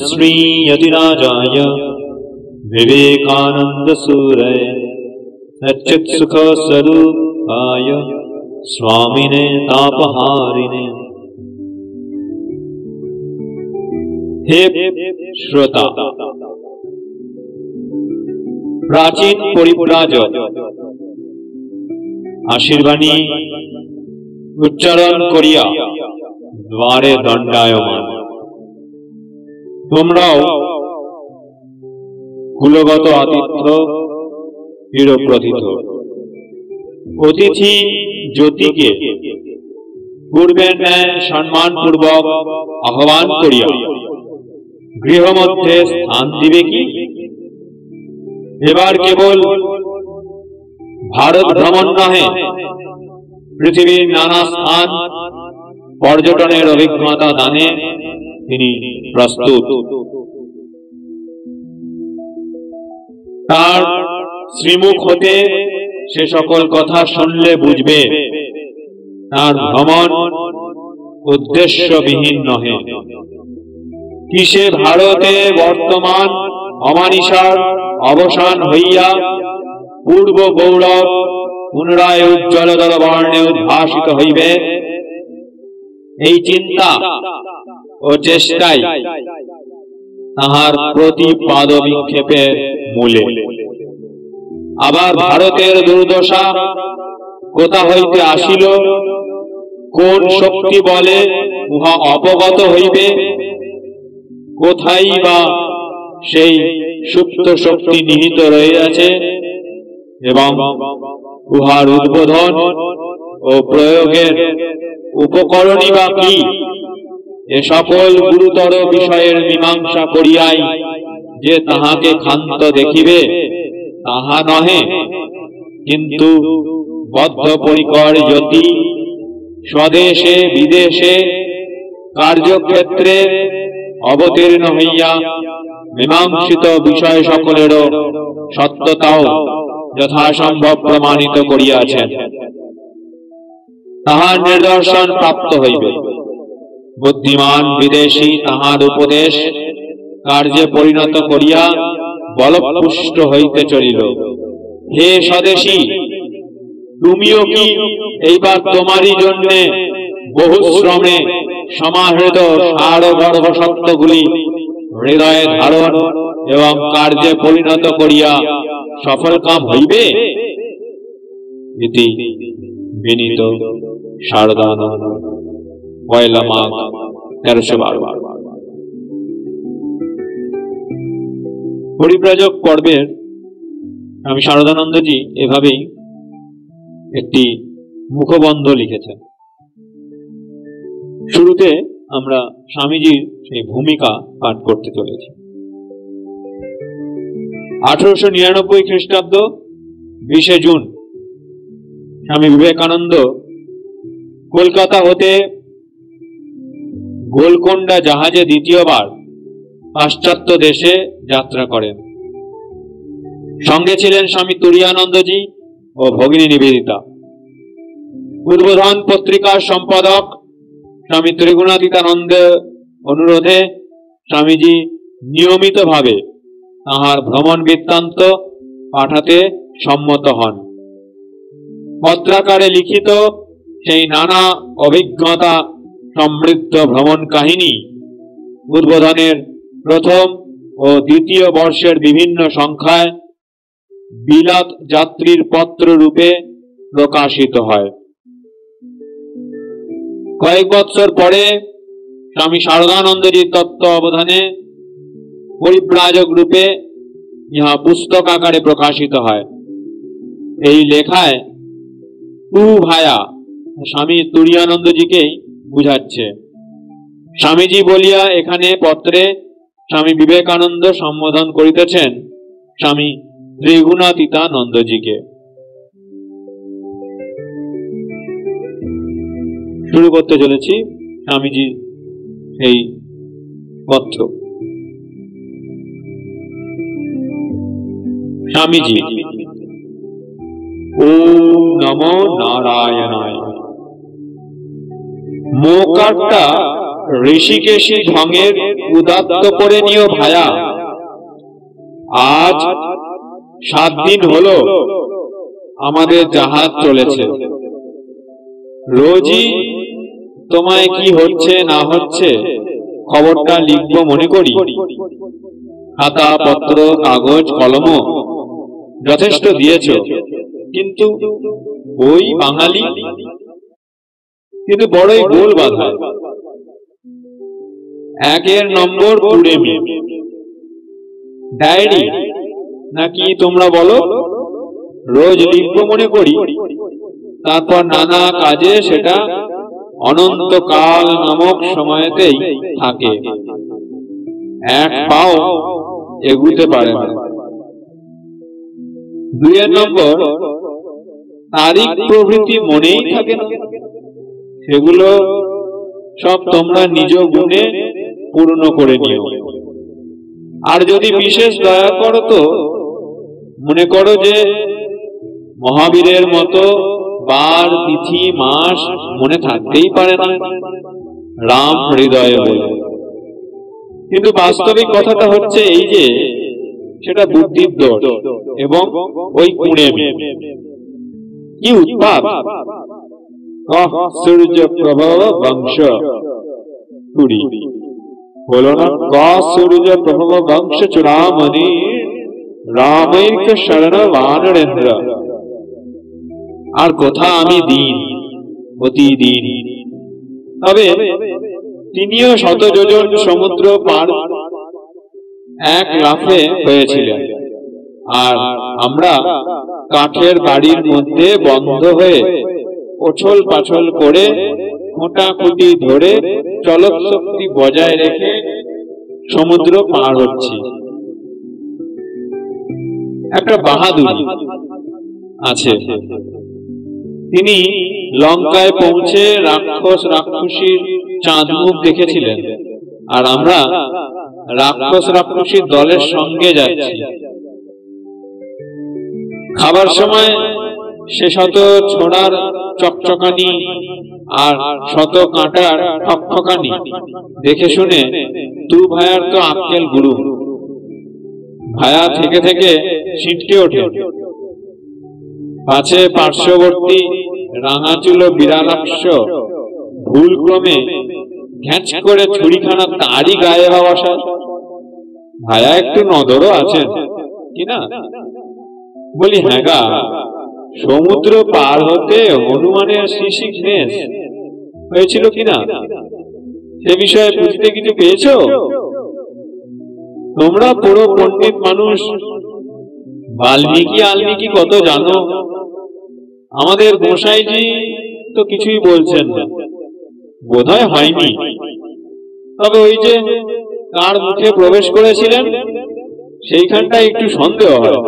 श्री यतिराजाय विवेकानंद सूरय सच्चित् सुख स्वरूपाय स्वामिने तापहारिणे। हे श्रोता, प्राचीन परिव्राजक आशीर्वाणी उच्चारण करिया द्वारे दंडायमान। তোমরাও কুলগত আতিথ্য চিরপ্রথিত অতিথি জ্যোতিকে পূর্বের ন্যায় সম্মানপূর্বক আহ্বান করিয়া গৃহ মধ্যে স্থান দিবে কি? এবার কেবল ভারত ভ্রমণ নহে, পৃথিবীর নানা স্থান পর্যটনের অভিজ্ঞতা দানে তিনি প্রস্তুত। তার শ্রীমুখ হতে সে সকল কথা শুনলে বুঝবে তার ভ্রমণ উদ্দেশ্যবিহীন নহে। কিসে ভারতে বর্তমান অমানিসার অবসান হইয়া পূর্ব গৌরব পুনরায় উজ্জ্বলতর বর্ণে উদ্ভাসিত হইবে, এই চিন্তা ও চেষ্টাই তাহার প্রতি পাদ বিক্ষেপের মূলে। আবার ভারতের দুর্দশা কোথা হইতে আসিল, কোন শক্তি বলে উহা অপগত হইবে, কোথায় বা সেই সুপ্ত শক্তি নিহিত রহিয়াছে এবং উহার উদ্বোধন ও প্রয়োগের উপকরণই বা কি, এ সকল গুরুতর বিষয়ের মীমাংসা করিয়াই যে তাহাকে ক্ষান্ত দেখিবে তাহা নহে, কিন্তু বদ্ধপরিকর যতি স্বদেশে বিদেশে কার্যক্ষেত্রে অবতীর্ণ হইয়া মীমাংসিত বিষয় সকলেরও সত্যতাও যথাসম্ভব প্রমাণিত করিয়াছেন, তাহার নিদর্শন প্রাপ্ত হইবে। বুদ্ধিমান বিদেশী তাহার উপদেশ কার্যে পরিণত করিয়া বলপুষ্ট হইতে চলিল। হে স্বদেশী, তুমিও কি এইবার তোমারই জন্য বহু শ্রমে সমাহৃত সারগর্ভ সত্যগুলি হৃদয়ে ধারণ এবং কার্যে পরিণত করিয়া সফল কাম হইবে? ইতি বিনীত শারদানন্দ, পয়লা মাঘ 1312। পরিব্রাজক পর্বের আমি শারদানন্দজি এভাবেই একটি মুখবন্ধ লিখেছেন। শুরুতে আমরা স্বামীজির সেই ভূমিকা পাঠ করতে চলেছি। 1899 খ্রিস্টাব্দ 20 জুন স্বামী বিবেকানন্দ কলকাতা হতে গোলকোন্ডা জাহাজে দ্বিতীয়বার পাশ্চাত্য দেশে যাত্রা করেন। সঙ্গে ছিলেন স্বামী তুরীয়ানন্দজি ও ভগিনী নিবেদিতা। উদ্বোধন পত্রিকার সম্পাদক স্বামী ত্রিগুণাতীতানন্দ অনুরোধে স্বামীজি নিয়মিতভাবে তাহার ভ্রমণ বৃত্তান্ত পাঠাতে সম্মত হন। পত্রাকারে লিখিত সেই নানা অভিজ্ঞতা সমৃদ্ধ ভ্রমণ কাহিনী উদ্বোধনের প্রথম ও দ্বিতীয় বর্ষের বিভিন্ন সংখ্যায় বিলাত যাত্রীর পত্র রূপে প্রকাশিত হয়। কয়েক বৎসর পরে স্বামী শারদানন্দজির তত্ত্ব অবধানে পরিব্রাজক রূপে ইহা পুস্তক আকারে প্রকাশিত হয়। এই লেখায় টু ভায়া স্বামী তুরীয়ানন্দজিকেই বুঝাচ্ছে। স্বামীজি বলিয়া এখানে পত্রে স্বামী বিবেকানন্দ সম্বোধন করিতেছেন স্বামী ত্রিগুণাতীতানন্দজিকে। শুরু করতে চলেছি স্বামীজি এই পত্র। স্বামীজি, ওম নমো নারায়ণায়। মোকারটা ঋষিকেশী ঢঙের উদাত্ত করে নিও ভায়া। আজ 7 দিন হলো আমাদের জাহাজ চলেছে। রোজই তোমায় কি হচ্ছে না হচ্ছে খবরটা লিখবো মনে করি। খাতা পত্র কাগজ কলম যথেষ্ট দিয়েছ, কিন্তু বই বাঙালি, কিন্তু বড়ই গোল বাঁধায়। 1 নম্বর কুড়েমি। ডায়েরি নাকি তোমরা বলো? রোজ লিখবো মনে করি, তারপর নানা কাজে সেটা অনন্তকাল নামক সময়তেই থাকে, 1 পাও এগুতে পারে না। 2 নম্বর তারিখ প্রভৃতি মনেই থাকে না। সেগুলো সব তোমরা নিজ গুণে পূর্ণ করে নিও। আর যদি বিশেষ দয়া করো তো মনে করো যে মহাবীরের মতো বার তিথি মাস মনে থাকতেই পারে না, রাম হৃদয়ে বলে। কিন্তু বাস্তবিক কথাটা হচ্ছে এই যে সেটা বুদ্ধির দোষ এবং ওই কুড়েমি। কি উৎপাত! সূর্য প্রভব বংশ কুড়ি হলো না? সূর্য প্রভব বংশ চূড়ামণি রামৈক শরণ বানরেন্দ্র। আর কোথা আমি দিন প্রতিদিন। তবে তিনিও 100 যোজন সমুদ্র পার 1 লাফে হয়েছিলেন, আর আমরা কাঠের বাড়ির মধ্যে বন্ধ হয়ে ওছল পাছল করে খুঁটাখুটি ধরে চলক শক্তি বজায় রেখে সমুদ্র পার হচ্ছি। একটা বাহাদুরি আছে। তিনি লঙ্কায় পৌঁছে রাক্ষস রাক্ষসীর চাঁদ মুখ দেখেছিলেন, আর আমরা রাক্ষস রাক্ষসীর দলের সঙ্গে যাচ্ছি। খাবার সময় সে 100 ছোড়ার চকচকানি আর 100 কাঁটার ঠকঠকানি দেখে শুনে তু ভায়ার তো আক্কেল গুরু। ভায়া থেকে থেকে ছিটকে ওঠে। পাছে পার্শ্ববর্তী রাঙাচুল বিড়ালাক্ষ ভুল ক্রমে ঘ্যাঁচ করে ছুরিখানা তারই গায়ে বসা। ভায়া একটু নজরও আছেন কিনা? বলি, হ্যাঁ গা, সমুদ্র পার হতে হনুমানের শিশিঘ্নেশ হয়েছিল কিনা সে বিষয়ে বুঝতে কিছু পেয়েছ? তোমরা পুরো পণ্ডিত মানুষ, বাল্মীকি আলমীকি কত জানো। আমাদের গোসাইজি তো কিছুই বলছেন না, বোধহয় হয়নি। তবে ওই যে কার মুখে প্রবেশ করেছিলেন সেইখানটা একটু সন্দেহ হয়।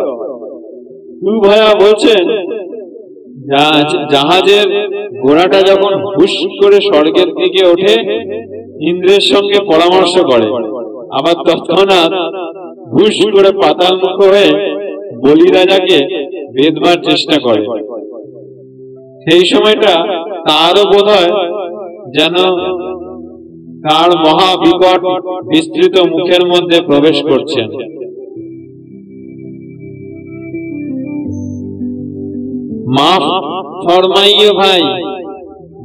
তু ভায়া বলছেন জাহাজের ঘোড়াটা যখন হুশ করে স্বর্গের দিকে ওঠে ইন্দ্রের সঙ্গে পরামর্শ করে, আবার তৎক্ষণাৎ হুশ করে পাতাল মুখ হয়ে বলি রাজাকে বেধবার চেষ্টা করে। সেই সময়টা তারও বোধ হয় যেন কার মহাবিকট বিস্তৃত মুখের মধ্যে প্রবেশ করছেন। মাফ ফরমাইও ভাই,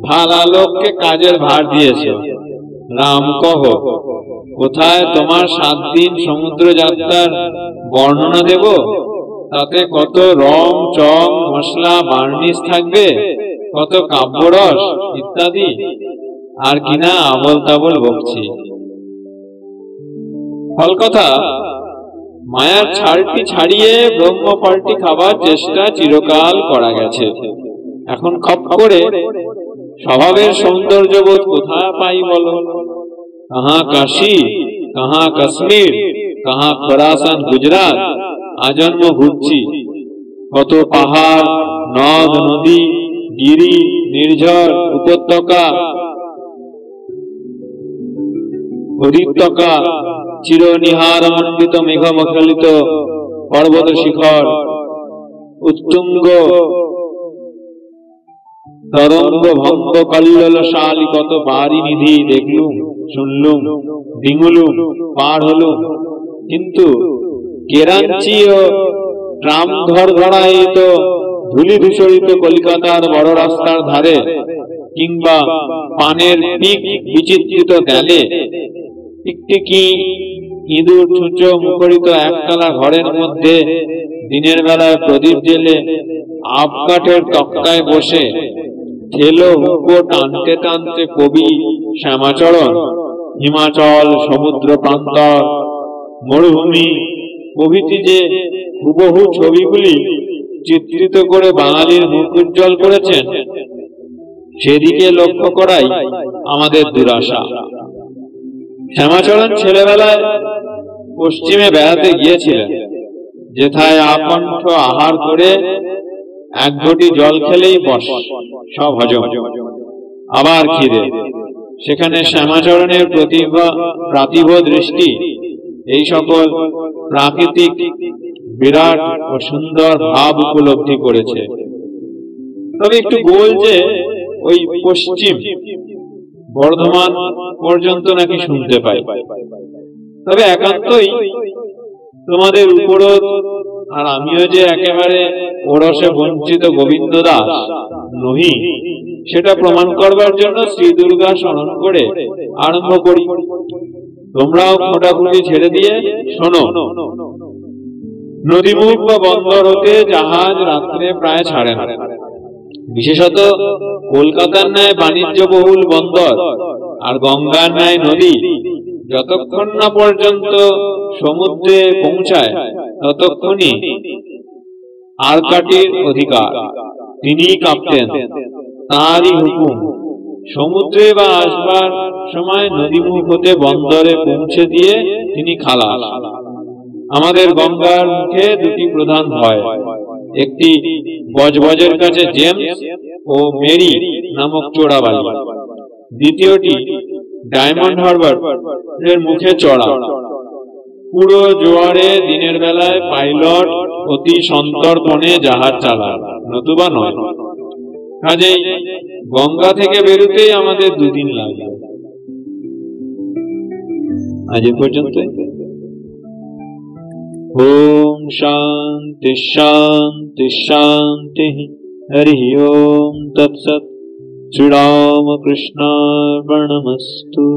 ভালা লোককে কাজের ভার দিয়েছ। রাম কহ, কোথায় তোমার 7 দিন সমুদ্র যাত্রার বর্ণনা দেব? তাতে কত রং চং মশলা বার্নিশ থাকবে, কত কাব্যরস ইত্যাদি, আর কিনা আবল তাবল বকছি। ফল কথা, মায়ার ছাড়টি ছাড়িয়ে ব্রহ্ম ফলটি খাবার চেষ্টা চিরকাল করা গেছে। এখন খপ করে স্বভাবের সৌন্দর্যবোধ কোথায় পাই বলো? কাহা কাশী, কাহা কাশ্মীর, কাহা খোরাসান গুজরাট আজন্ম ঘুরছি। কত পাহাড়, নদ নদী, গিরি, নির্ঝর, উপত্যকা, হরিত্তকা, চিরনিহার মণ্ডিত মেঘমখলিত পর্বত শিখর, উত্তুঙ্গ তরঙ্গ ভঙ্গ কল্লোল শালী কত বারি নিধি দেখলুম। শুনলুম, ডিঙুলুম, পার হলুম, কিন্তু কেরাঞ্চি ও ট্রাম ঘরঘড়ায়িত ধূলি ধূসরিত কলিকাতার বড় রাস্তার ধারে কিংবা পানের পিক বিচিত্রিত গেলে টিকটিকি ইঁদুর ছুঁচো মুখরিত একতলা ঘরের মধ্যে দিনের বেলায় প্রদীপ জেলে আব কাঠের তক্তায় বসে ঠেলো হুঁকো টানতে টানতে কবি শ্যামাচরণ হিমাচল, সমুদ্র প্রান্তর, মরুভূমি প্রভৃতি যে হুবহু ছবিগুলি চিত্রিত করে বাঙালির মুখ উজ্জ্বল করেছেন, সেদিকে লক্ষ্য করাই আমাদের দুরাশা। শ্যামাচরণ ছেলেবেলায় পশ্চিমে বেড়াতে গিয়েছিলেন, যেথায় আকণ্ঠ আহার করে এক ঘটি জল খেলেই বস, সব হজম, আবার খিদে। সেখানে শ্যামাচরণের প্রাতিভ দৃষ্টি এই সকল প্রাকৃতিক বিরাট ও সুন্দর ভাব উপলব্ধি করেছে। তবে একটু গোল যে ওই পশ্চিম বর্ধমান পর্যন্ত নাকি শুনতে পাই। তবে একান্তই তোমাদের উপরোধ, আর আমিও যে একেবারে ওরসে বঞ্চিত গোবিন্দ দাস নহি, সেটা প্রমাণ করবার জন্য শ্রী দুর্গা স্মরণ করে আরম্ভ করি। তোমরাও খোঁটাখুটি ছেড়ে দিয়ে শোনো। নদীমুখ বা বন্দর হতে জাহাজ রাত্রে প্রায় ছাড়ে না। বিশেষত কলকাতার ন্যায় বাণিজ্য বহুল বন্দর আর গঙ্গার ন্যায় নদী যতক্ষণ না পর্যন্ত সমুদ্রে পৌঁছায়, ততক্ষণই আরকাটির অধিকার, তিনিই কাঁপতেন, তাঁরই হুকুম। সমুদ্রে বা আসবার সময় নদীমুখ হতে বন্দরে পৌঁছে দিয়ে তিনি খালাস। আমাদের গঙ্গার মুখে দুটি প্রধান ভয়, একটি বজবজের কাছে জেমস ও মেরি নামক চোরাবালি, দ্বিতীয়টি ডায়মন্ড হারবার এর মুখে চড়া। পুরো জোয়ারে দিনের বেলায় পাইলট অতি সন্তর্পণে জাহাজ চালায়, নতুবা নয়। কাজেই গঙ্গা থেকে বেরোতেই আমাদের দুদিন লাগে। আজ পর্যন্ত। ওম শান্তি শান্তি শান্তি। হরি ওম তৎসৎ। শ্রীরামকৃষ্ণার্পণমস্তু।